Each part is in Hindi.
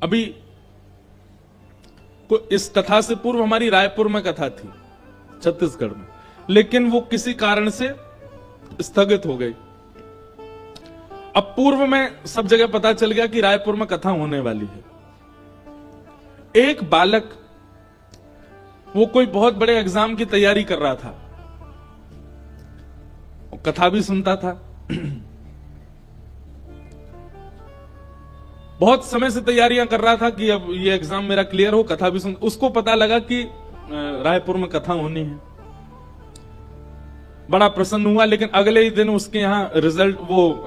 अभी इस कथा से पूर्व हमारी रायपुर में कथा थी, छत्तीसगढ़ में, लेकिन वो किसी कारण से स्थगित हो गई। अब पूर्व में सब जगह पता चल गया कि रायपुर में कथा होने वाली है। एक बालक, वो कोई बहुत बड़े एग्जाम की तैयारी कर रहा था, कथा भी सुनता था, बहुत समय से तैयारियां कर रहा था कि अब ये एग्जाम मेरा क्लियर हो, कथा भी सुन। उसको पता लगा कि रायपुर में कथा होनी है, बड़ा प्रसन्न हुआ। लेकिन अगले ही दिन उसके यहाँ रिजल्ट, वो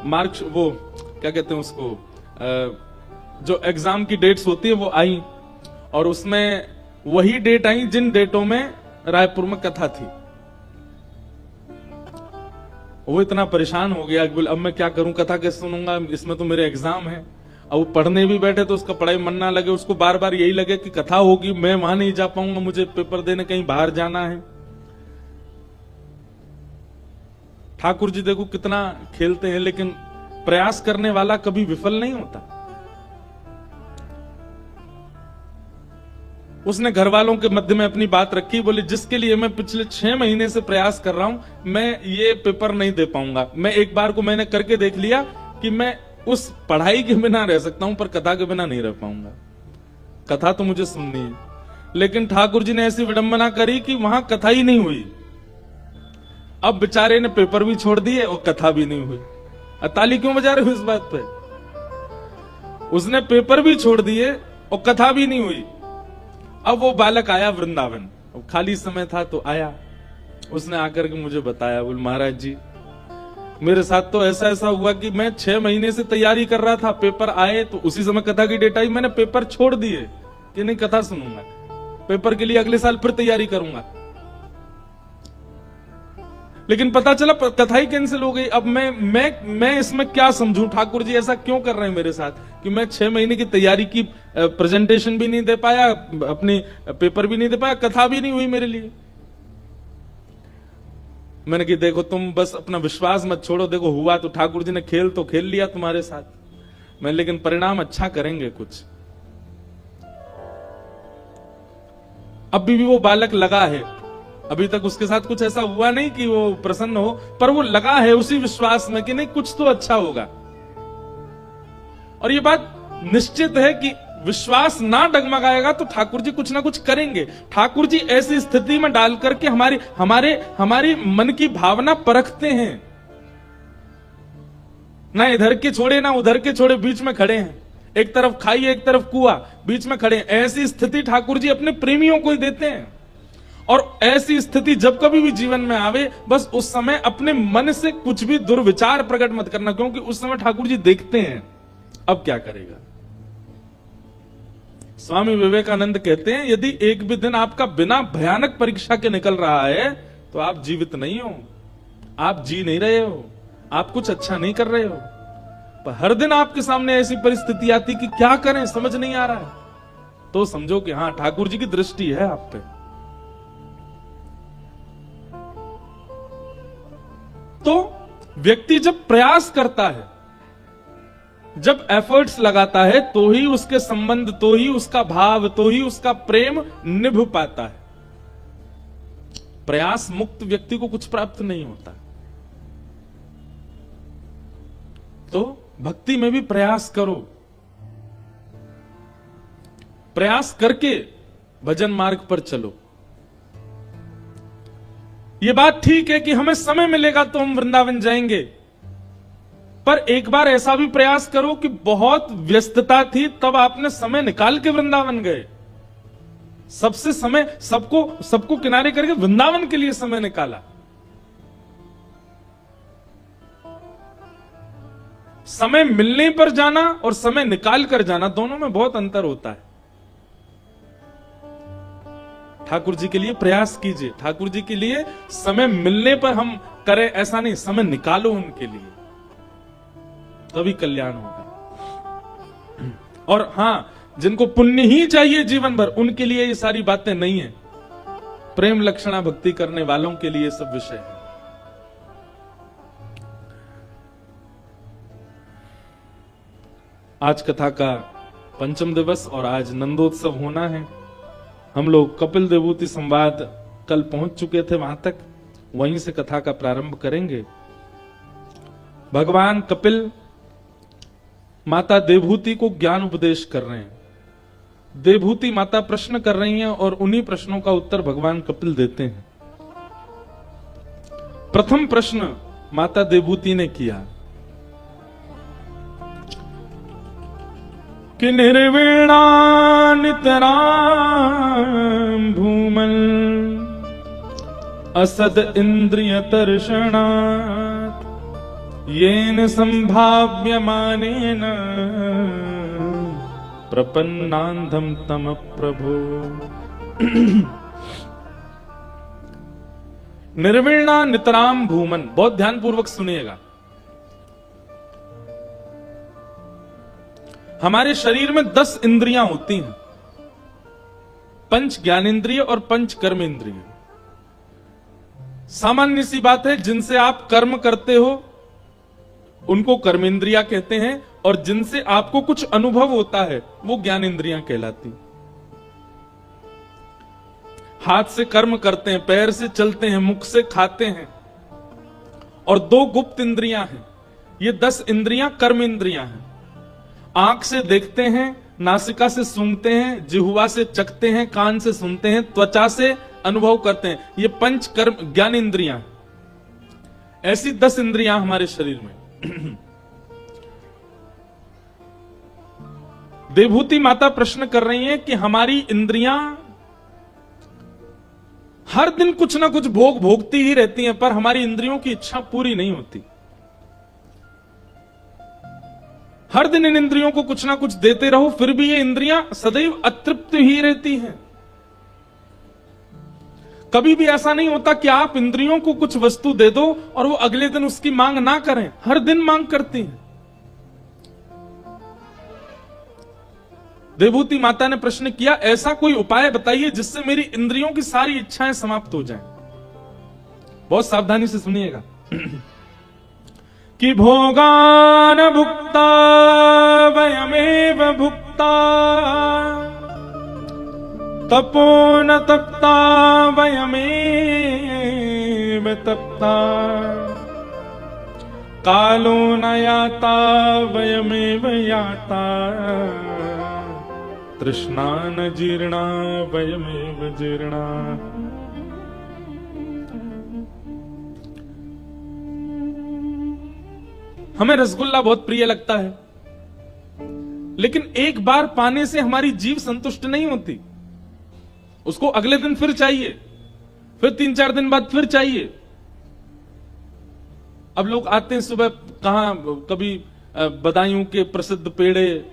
मार्क्स, वो क्या कहते हैं उसको, जो एग्जाम की डेट्स होती है वो आई, और उसमें वही डेट आई जिन डेटों में रायपुर में कथा थी। वो इतना परेशान हो गया कि अब मैं क्या करूं, कथा कैसे सुनूंगा, इसमें तो मेरे एग्जाम है। अब वो पढ़ने भी बैठे तो उसका पढ़ाई मन ना लगे, उसको बार बार यही लगे कि कथा होगी, मैं वहां नहीं जा पाऊंगा, मुझे पेपर देने कहीं बाहर जाना है। ठाकुर जी देखो कितना खेलते हैं, लेकिन प्रयास करने वाला कभी विफल नहीं होता। उसने घर वालों के मध्य में अपनी बात रखी, बोले जिसके लिए मैं पिछले 6 महीने से प्रयास कर रहा हूं, मैं ये पेपर नहीं दे पाऊंगा। मैं एक बार को मैंने करके देख लिया कि मैं उस पढ़ाई के बिना रह सकता हूं, पर कथा के बिना नहीं रह पाऊंगा। कथा तो मुझे सुननी है। लेकिन ठाकुर जी ने ऐसी विडंबना करी कि वहां कथा ही नहीं हुई। अब बेचारे ने पेपर भी छोड़ दिए और कथा भी नहीं हुई। ताली क्यों बजा रहे हो इस बात पे? उसने पेपर भी छोड़ दिए और कथा भी नहीं हुई। अब वो बालक आया वृंदावन, खाली समय था तो आया। उसने आकर के मुझे बताया, बोल महाराज जी मेरे साथ तो ऐसा ऐसा हुआ कि मैं 6 महीने से तैयारी कर रहा था, पेपर आए तो उसी समय कथा की डेट आई, मैंने पेपर छोड़ दिए कि नहीं कथा सुनूंगा, पेपर के लिए अगले साल फिर तैयारी करूंगा। लेकिन पता चला कथा ही कैंसिल हो गई। अब मैं इसमें क्या समझूं? ठाकुर जी ऐसा क्यों कर रहे हैं मेरे साथ कि मैं 6 महीने की तैयारी की, प्रेजेंटेशन भी नहीं दे पाया, अपनी पेपर भी नहीं दे पाया, कथा भी नहीं हुई मेरे लिए। मैंने कि देखो तुम बस अपना विश्वास मत छोड़ो, देखो हुआ तो ठाकुर जी ने खेल तो खेल लिया तुम्हारे साथ, मैं लेकिन परिणाम अच्छा करेंगे कुछ। अभी भी वो बालक लगा है, अभी तक उसके साथ कुछ ऐसा हुआ नहीं कि वो प्रसन्न हो, पर वो लगा है उसी विश्वास में कि नहीं कुछ तो अच्छा होगा। और ये बात निश्चित है कि विश्वास ना डगमगाएगा तो ठाकुर जी कुछ ना कुछ करेंगे। ठाकुर जी ऐसी स्थिति में डाल करके हमारी मन की भावना परखते हैं, ना इधर के छोड़े ना उधर के छोड़े, बीच में खड़े हैं। एक तरफ खाई एक तरफ कुआं, बीच में खड़े हैं। ऐसी स्थिति ठाकुर जी अपने प्रेमियों को ही देते हैं। और ऐसी स्थिति जब कभी भी जीवन में आवे, बस उस समय अपने मन से कुछ भी दुर्विचार प्रकट मत करना, क्योंकि उस समय ठाकुर जी देखते हैं अब क्या करेगा। स्वामी विवेकानंद कहते हैं, यदि एक भी दिन आपका बिना भयानक परीक्षा के निकल रहा है तो आप जीवित नहीं हो, आप जी नहीं रहे हो, आप कुछ अच्छा नहीं कर रहे हो। पर हर दिन आपके सामने ऐसी परिस्थिति आती कि क्या करें समझ नहीं आ रहा है, तो समझो कि हां ठाकुर जी की दृष्टि है आप पे। तो व्यक्ति जब प्रयास करता है, जब एफर्ट्स लगाता है, तो ही उसके संबंध, तो ही उसका भाव, तो ही उसका प्रेम निभ पाता है। प्रयास मुक्त व्यक्ति को कुछ प्राप्त नहीं होता। तो भक्ति में भी प्रयास करो, प्रयास करके भजन मार्ग पर चलो। ये बात ठीक है कि हमें समय मिलेगा तो हम वृंदावन जाएंगे, पर एक बार ऐसा भी प्रयास करो कि बहुत व्यस्तता थी तब आपने समय निकाल के वृंदावन गए, सबसे समय, सबको किनारे करके वृंदावन के लिए समय निकाला। समय मिलने पर जाना और समय निकाल कर जाना, दोनों में बहुत अंतर होता है। ठाकुर जी के लिए प्रयास कीजिए, ठाकुर जी के लिए समय मिलने पर हम करें ऐसा नहीं, समय निकालो उनके लिए, तभी कल्याण होगा। और हां, जिनको पुण्य ही चाहिए जीवन भर, उनके लिए ये सारी बातें नहीं है। प्रेम लक्षणा भक्ति करने वालों के लिए सब विषय है। आज कथा का पंचम दिवस और आज नंदोत्सव होना है। हम लोग कपिल देवभूति संवाद कल पहुंच चुके थे, वहां तक वहीं से कथा का प्रारंभ करेंगे। भगवान कपिल माता देवभूति को ज्ञान उपदेश कर रहे हैं। देवभूति माता प्रश्न कर रही हैं और उन्हीं प्रश्नों का उत्तर भगवान कपिल देते हैं। प्रथम प्रश्न माता देवभूति ने किया कि निर्वीणा नितरां भूमन् असद इंद्रिय तर्षणात् येन संभाव्यमानेन प्रपन्नांधम तम प्रभो। निर्वीणा नितराम भूमन, बहुत ध्यानपूर्वक सुनिएगा। हमारे शरीर में 10 इंद्रियां होती हैं, पंच ज्ञानेंद्रिय और पंच कर्मेंद्रिय। सामान्य सी बात है, जिनसे आप कर्म करते हो उनको कर्मेंद्रिया कहते हैं, और जिनसे आपको कुछ अनुभव होता है वो ज्ञानेंद्रियां कहलाती। हाथ से कर्म करते हैं, पैर से चलते हैं, मुख से खाते हैं, और 2 गुप्त इंद्रियां हैं। ये 10 इंद्रियां कर्मेंद्रियां हैं। आंख से देखते हैं, नासिका से सूंघते हैं, जिह्वा से चखते हैं, कान से सुनते हैं, त्वचा से अनुभव करते हैं। ये पंच कर्म ज्ञानेंद्रियां। ऐसी 10 इंद्रियां हमारे शरीर में। देवभूति माता प्रश्न कर रही हैं कि हमारी इंद्रियां हर दिन कुछ ना कुछ भोग भोगती ही रहती हैं, पर हमारी इंद्रियों की इच्छा पूरी नहीं होती। हर दिन इन इंद्रियों को कुछ ना कुछ देते रहो, फिर भी ये इंद्रियां सदैव अतृप्त ही रहती हैं। कभी भी ऐसा नहीं होता कि आप इंद्रियों को कुछ वस्तु दे दो और वो अगले दिन उसकी मांग ना करें, हर दिन मांग करती हैं। देवभूति माता ने प्रश्न किया, ऐसा कोई उपाय बताइए जिससे मेरी इंद्रियों की सारी इच्छाएं समाप्त हो जाएं। बहुत सावधानी से सुनिएगा। कि भोगान भुक्ता वयमेव भुक्ता तपो न तप्ता वयमेव तप्ता कालो न याता वयमेव याता तृष्णा न जीर्णा वयमेव जीर्णा। हमें रसगुल्ला बहुत प्रिय लगता है, लेकिन एक बार पाने से हमारी जीभ संतुष्ट नहीं होती। उसको अगले दिन फिर चाहिए, फिर 3-4 दिन बाद फिर चाहिए। अब लोग आते हैं सुबह, कहां कभी बदायूं के प्रसिद्ध पेड़े,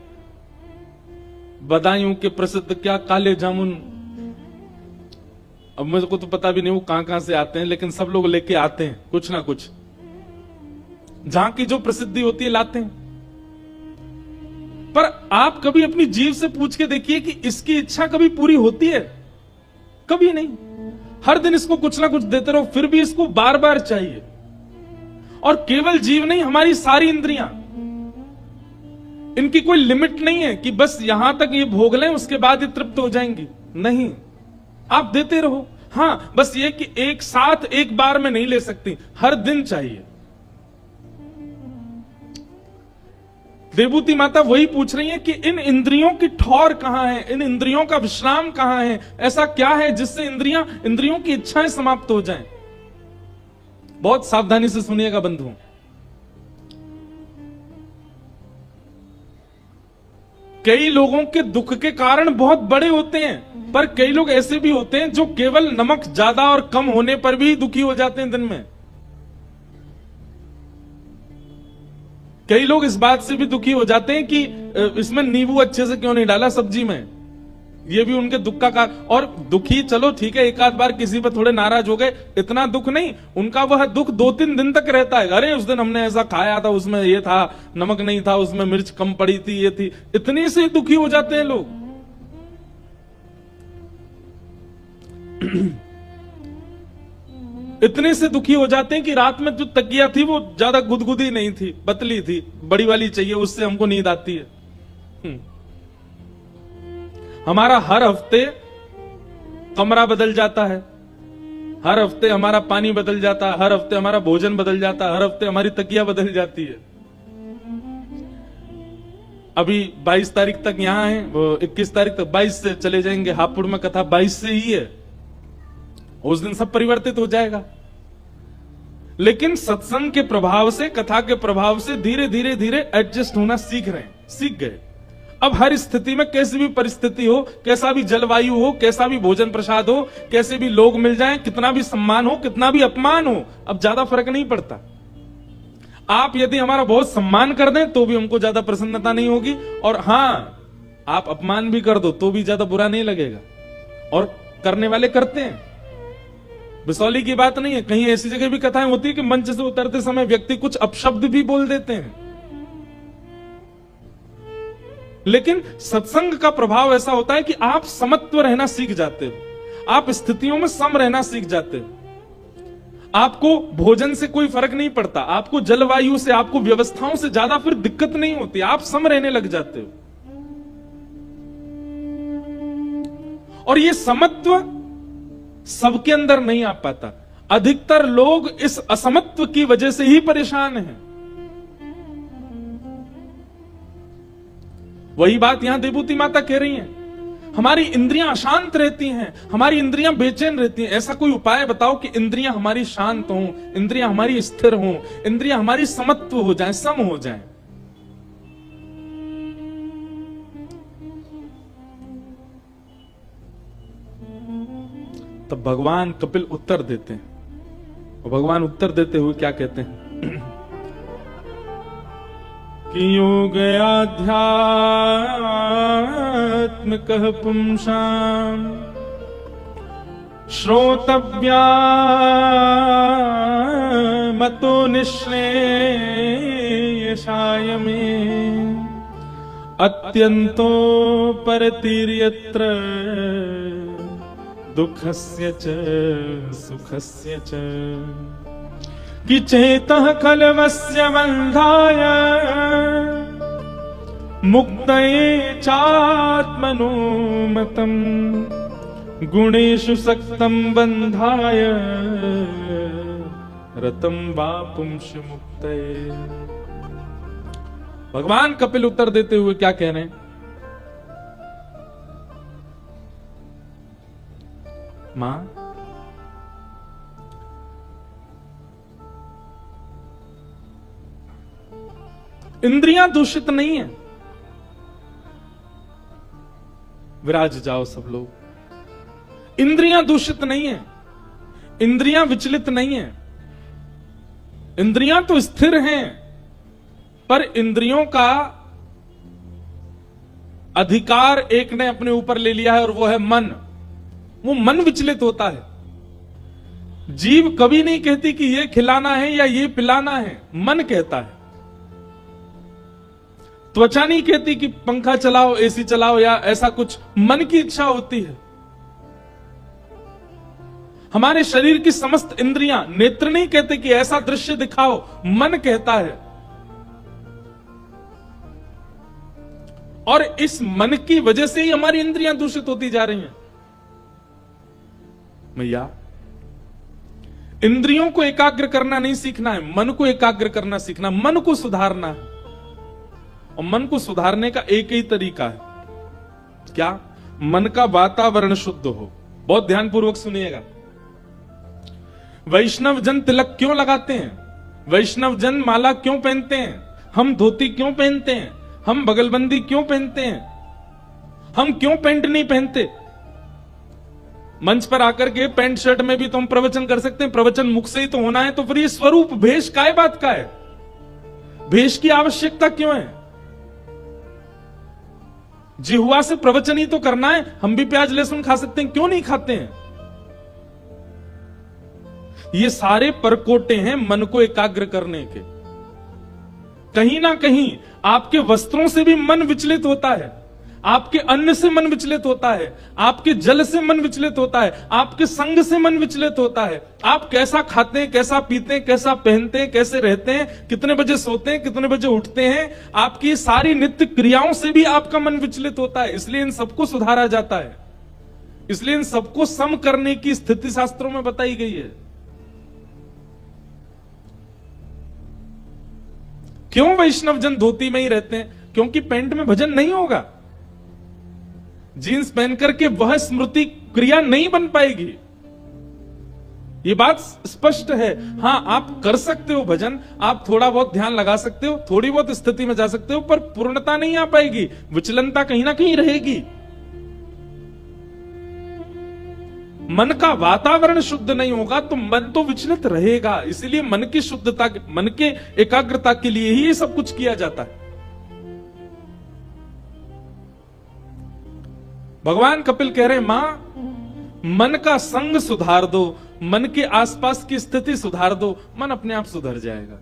बदायूं के प्रसिद्ध क्या काले जामुन। अब मुझे को तो पता भी नहीं वो कहां से आते हैं, लेकिन सब लोग लेके आते हैं कुछ ना कुछ। जहां की जो प्रसिद्धि होती है लाते हैं। पर आप कभी अपनी जीभ से पूछ के देखिए कि इसकी इच्छा कभी पूरी होती है? कभी नहीं। हर दिन इसको कुछ ना कुछ देते रहो, फिर भी इसको बार बार चाहिए। और केवल जीव नहीं, हमारी सारी इंद्रियां, इनकी कोई लिमिट नहीं है कि बस यहां तक ये भोग लें उसके बाद ये तृप्त हो जाएंगी। नहीं, आप देते रहो। हां, बस ये कि एक साथ एक बार में नहीं ले सकती, हर दिन चाहिए। देवभूति माता वही पूछ रही है कि इन इंद्रियों की ठौर कहां है, इन इंद्रियों का विश्राम कहां है, ऐसा क्या है जिससे इंद्रियों की इच्छाएं समाप्त हो जाएं। बहुत सावधानी से सुनिएगा बंधुओं। कई लोगों के दुख के कारण बहुत बड़े होते हैं, पर कई लोग ऐसे भी होते हैं जो केवल नमक ज्यादा और कम होने पर भी दुखी हो जाते हैं दिन में। कई लोग इस बात से भी दुखी हो जाते हैं कि इसमें नींबू अच्छे से क्यों नहीं डाला सब्जी में। ये भी उनके दुख का कारण। और दुखी, चलो ठीक है, एक आध बार किसी पर थोड़े नाराज हो गए, इतना दुख नहीं। उनका वह दुख 2-3 दिन तक रहता है। अरे उस दिन हमने ऐसा खाया था, उसमें ये था, नमक नहीं था, उसमें मिर्च कम पड़ी थी, ये थी। इतनी से दुखी हो जाते हैं लोग। इतने से दुखी हो जाते हैं कि रात में जो तकिया थी वो ज्यादा गुदगुदी नहीं थी, पतली थी, बड़ी वाली चाहिए, उससे हमको नींद आती है। हमारा हर हफ्ते कमरा बदल जाता है, हर हफ्ते हमारा पानी बदल जाता है, हर हफ्ते हमारा भोजन बदल जाता है, हर हफ्ते हमारी तकिया बदल जाती है। अभी 22 तारीख तक यहां है, वो 21 तारीख तक 22 से चले जाएंगे। हापुड़ में कथा 22 से ही है, उस दिन सब परिवर्तित हो जाएगा। लेकिन सत्संग के प्रभाव से, कथा के प्रभाव से धीरे धीरे धीरे एडजस्ट होना सीख रहे हैं, सीख गए। अब हर स्थिति में, कैसी भी परिस्थिति हो, कैसा भी जलवायु हो, कैसा भी भोजन प्रसाद हो, कैसे भी लोग मिल जाएं, कितना भी सम्मान हो, कितना भी अपमान हो, अब ज्यादा फर्क नहीं पड़ता। आप यदि हमारा बहुत सम्मान कर दें तो भी हमको ज्यादा प्रसन्नता नहीं होगी, और हां, आप अपमान भी कर दो तो भी ज्यादा बुरा नहीं लगेगा। और करने वाले करते हैं, बिसौली की बात नहीं है। कहीं ऐसी जगह भी कथाएं होती है कि मंच से उतरते समय व्यक्ति कुछ अपशब्द भी बोल देते हैं। लेकिन सत्संग का प्रभाव ऐसा होता है कि आप समत्व रहना सीख जाते हो, आप स्थितियों में सम रहना सीख जाते हो। आपको भोजन से कोई फर्क नहीं पड़ता, आपको जलवायु से, आपको व्यवस्थाओं से ज्यादा फिर दिक्कत नहीं होती, आप सम रहने लग जाते हो। और ये समत्व सबके अंदर नहीं आ पाता। अधिकतर लोग इस असमत्व की वजह से ही परेशान हैं। वही बात यहां देवूती माता कह रही हैं, हमारी इंद्रियां अशांत रहती हैं, हमारी इंद्रियां बेचैन रहती हैं। ऐसा कोई उपाय बताओ कि इंद्रियां हमारी शांत हों, इंद्रियां हमारी स्थिर हों, इंद्रियां हमारी समत्व हो जाएं, सम हो जाएं। तब भगवान कपिल उत्तर देते हैं, और भगवान उत्तर देते हुए क्या कहते हैं कि योग आध्यात्मिकः पुंसाम् श्रोतव्या मतो निःश्रेयसाय मे अत्यन्तो परतिर्यत्र दुःखस्य च सुखस्य च कि चेतः खलवस्य बन्धाय मुक्तये चात्मनो मतम् गुणेषु सक्तं बन्धाय रतं वा पुंस मुक्तये। भगवान कपिल उत्तर देते हुए क्या कह रहे हैं? मां, इंद्रियां दूषित नहीं है। विराज जाओ सब लोग। इंद्रियां दूषित नहीं है, इंद्रियां विचलित नहीं है, इंद्रियां तो स्थिर हैं, पर इंद्रियों का अधिकार एक ने अपने ऊपर ले लिया है और वो है मन। वो मन विचलित होता है। जीव कभी नहीं कहती कि ये खिलाना है या ये पिलाना है, मन कहता है। त्वचा नहीं कहती कि पंखा चलाओ, एसी चलाओ या ऐसा कुछ, मन की इच्छा होती है। हमारे शरीर की समस्त इंद्रियां, नेत्र नहीं कहते कि ऐसा दृश्य दिखाओ, मन कहता है। और इस मन की वजह से ही हमारी इंद्रियां दूषित होती जा रही हैं। मैया, इंद्रियों को एकाग्र करना नहीं सीखना है, मन को एकाग्र करना सीखना, मन को सुधारना है। और मन को सुधारने का एक ही तरीका है, क्या? मन का वातावरण शुद्ध हो। बहुत ध्यानपूर्वक सुनिएगा। वैष्णव जन तिलक क्यों लगाते हैं? वैष्णव जन माला क्यों पहनते हैं? हम धोती क्यों पहनते हैं? हम बगलबंदी क्यों पहनते हैं? हम क्यों पैंट नहीं पहनते? मंच पर आकर के पैंट शर्ट में भी तो हम प्रवचन कर सकते हैं, प्रवचन मुख से ही तो होना है। तो फिर ये स्वरूप भेष काय बात का है? भेष की आवश्यकता क्यों है? जिह्वा से प्रवचन ही तो करना है। हम भी प्याज लहसुन खा सकते हैं, क्यों नहीं खाते हैं? ये सारे परकोटे हैं मन को एकाग्र करने के। कहीं ना कहीं आपके वस्त्रों से भी मन विचलित होता है। आपके अन्न से मन विचलित होता है, आपके जल से मन विचलित होता है, आपके संग से मन विचलित होता है। आप कैसा खाते हैं, कैसा पीते हैं, कैसा पहनते हैं, कैसे रहते हैं, कितने बजे सोते हैं, कितने बजे उठते हैं, आपकी सारी नित्य क्रियाओं से भी आपका मन विचलित होता है। इसलिए इन सबको सुधारा जाता है, इसलिए इन सबको सम करने की स्थिति शास्त्रों में बताई गई है। क्यों वैष्णव जन धोती में ही रहते हैं? क्योंकि पैंट में भजन नहीं होगा, जीन्स पहन करके वह स्मृति क्रिया नहीं बन पाएगी। ये बात स्पष्ट है। हां, आप कर सकते हो भजन, आप थोड़ा बहुत ध्यान लगा सकते हो, थोड़ी बहुत स्थिति में जा सकते हो, पर पूर्णता नहीं आ पाएगी, विचलनता कहीं ना कहीं रहेगी। मन का वातावरण शुद्ध नहीं होगा तो मन तो विचलित रहेगा। इसलिए मन की शुद्धता, मन के एकाग्रता के लिए ही ये सब कुछ किया जाता है। भगवान कपिल कह रहे हैं, मां मन का संग सुधार दो, मन के आसपास की स्थिति सुधार दो, मन अपने आप सुधर जाएगा।